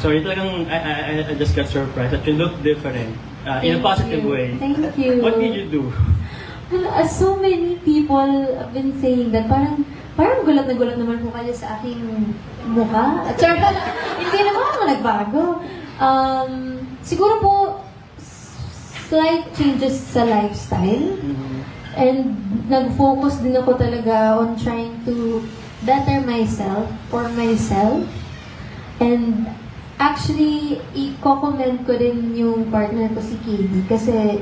Sorry, talagang I just got surprised that you look different in a positive way. Thank you. What did you do? So many people have been saying that parang gulat na gulat naman po kayo sa aking mukha. Hindi naman ako nagbago. Siguro po, slight changes sa lifestyle. And nag-focus din ako talaga on trying to better myself, for myself. And actually, i-comment ko din yung partner ko si Katie kasi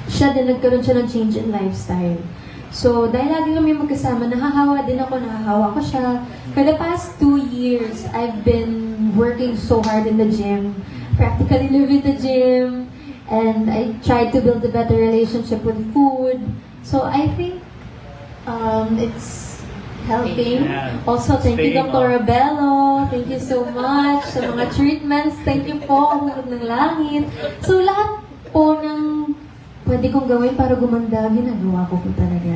siya din nagkaroon siya ng change in lifestyle. So, dahil lagi kami magkasama, nahahawa din ako, nahahawa ko siya. For the past 2 years, I've been working so hard in the gym, practically live in the gym, and I tried to build a better relationship with food. So, I think it's helping. Yeah. Also, thank you, Staying Dr. up. Rabello. Thank you so much sa mga treatments. Thank you po, Hulog ng Langit. So, lahat po ng pwede kong gawin para gumanda, ginagawa ko po talaga.